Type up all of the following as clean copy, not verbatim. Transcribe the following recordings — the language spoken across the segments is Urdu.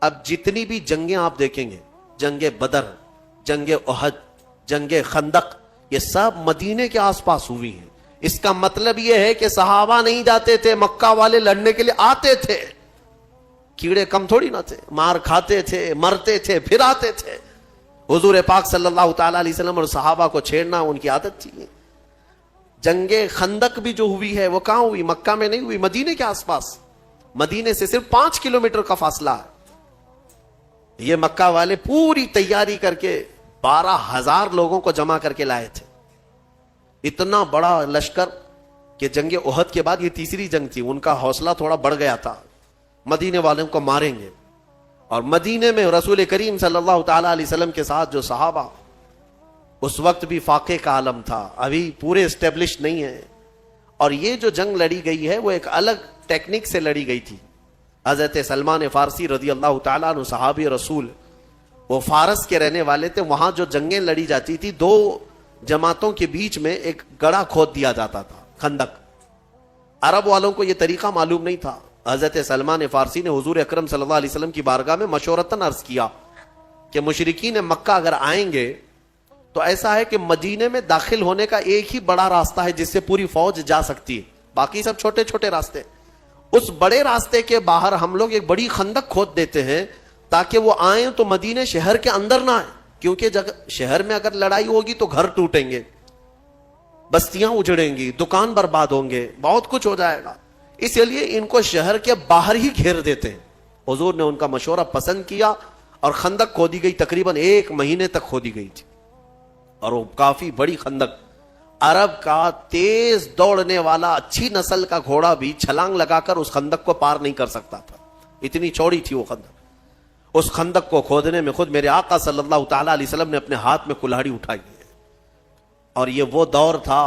اب جتنی بھی جنگیں آپ دیکھیں گے، جنگ بدر، جنگ احد، جنگ خندق، یہ سب مدینے کے آس پاس ہوئی ہیں۔ اس کا مطلب یہ ہے کہ صحابہ نہیں جاتے تھے، مکہ والے لڑنے کے لیے آتے تھے، کیڑے کم تھوڑی نہ تھے، مار کھاتے تھے، مرتے تھے، پھر آتے تھے۔ حضور پاک صلی اللہ تعالی علیہ وسلم اور صحابہ کو چھیڑنا ان کی عادت تھی۔ جنگ خندق بھی جو ہوئی ہے وہ کہاں ہوئی؟ مکہ میں نہیں ہوئی، مدینے کے آس پاس، مدینے سے صرف 5 کلومیٹر کا فاصلہ ہے۔ یہ مکہ والے پوری تیاری کر کے 12,000 لوگوں کو جمع کر کے لائے تھے، اتنا بڑا لشکر کہ جنگ احد کے بعد یہ تیسری جنگ تھی، ان کا حوصلہ تھوڑا بڑھ گیا تھا، مدینے والوں کو ماریں گے۔ اور مدینے میں رسول کریم صلی اللہ تعالی علیہ وسلم کے ساتھ جو صحابہ، اس وقت بھی فاقے کا عالم تھا، ابھی پورے اسٹیبلش نہیں ہے، اور یہ جو جنگ لڑی گئی ہے وہ ایک الگ ٹیکنک سے لڑی گئی تھی۔ حضرت سلمان فارسی رضی اللہ تعالیٰ عنہ صحابی رسول، وہ فارس کے رہنے والے تھے، وہاں جو جنگیں لڑی جاتی تھی 2 جماعتوں کے بیچ میں ایک گڑھا کھود دیا جاتا تھا، خندق۔ عرب والوں کو یہ طریقہ معلوم نہیں تھا۔ حضرت سلمان فارسی نے حضور اکرم صلی اللہ علیہ وسلم کی بارگاہ میں مشورتاً عرض کیا کہ مشرکین مکہ اگر آئیں گے تو ایسا ہے کہ مدینے میں داخل ہونے کا ایک ہی بڑا راستہ ہے جس سے پوری فوج جا سکتی ہے، باقی سب چھوٹے چھوٹے راستے، اس بڑے راستے کے باہر ہم لوگ ایک بڑی خندق کھود دیتے ہیں تاکہ وہ آئیں تو مدینے شہر کے اندر نہ آئیں، کیونکہ شہر میں اگر لڑائی ہوگی تو گھر ٹوٹیں گے، بستیاں اجڑیں گی، دکان برباد ہوں گے، بہت کچھ ہو جائے گا، اس لیے ان کو شہر کے باہر ہی گھیر دیتے ہیں۔ حضور نے ان کا مشورہ پسند کیا اور خندق کھودی گئی، تقریباً 1 مہینے تک کھودی گئی تھی، اور وہ کافی بڑی خندق۔ عرب کا تیز دوڑنے والا اچھی نسل کا گھوڑا بھی چھلانگ لگا کر اس خندق کو پار نہیں کر سکتا تھا، اتنی چوڑی تھی وہ خندق۔ اس خندق کو کھودنے میں خود میرے آقا صلی اللہ تعالی علیہ وسلم نے اپنے ہاتھ میں کلہاڑی اٹھائی ہے، اور یہ وہ دور تھا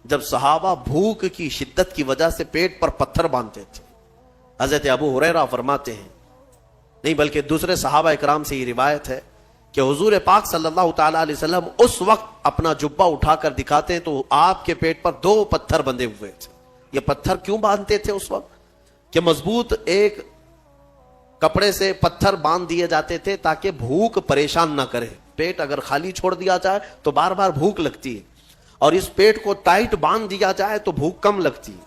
جب صحابہ بھوک کی شدت کی وجہ سے پیٹ پر پتھر باندھتے تھے۔ حضرت ابو ہریرہ فرماتے ہیں، نہیں بلکہ دوسرے صحابہ اکرام سے یہ روایت ہے کہ حضور پاک صلی اللہ تعالی علیہ وسلم اس وقت اپنا جبہ اٹھا کر دکھاتے ہیں تو آپ کے پیٹ پر 2 پتھر بندھے ہوئے تھے۔ یہ پتھر کیوں باندھتے تھے اس وقت؟ کہ مضبوط ایک کپڑے سے پتھر باندھ دیے جاتے تھے تاکہ بھوک پریشان نہ کرے، پیٹ اگر خالی چھوڑ دیا جائے تو بار بار بھوک لگتی ہے، اور اس پیٹ کو ٹائٹ باندھ دیا جائے تو بھوک کم لگتی ہے۔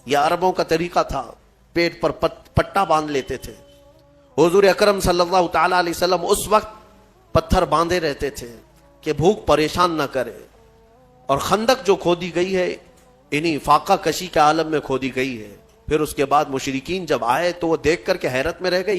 یہ عربوں کا طریقہ تھا، پیٹ پر پٹا باندھ لیتے تھے۔ حضور اکرم صلی اللہ تعالی علیہ وسلم اس وقت پتھر باندھے رہتے تھے کہ بھوک پریشان نہ کرے۔ اور خندق جو کھودی گئی ہے انہی فاقہ کشی کے عالم میں کھودی گئی ہے۔ پھر اس کے بعد مشرکین جب آئے تو وہ دیکھ کر کے حیرت میں رہ گئے،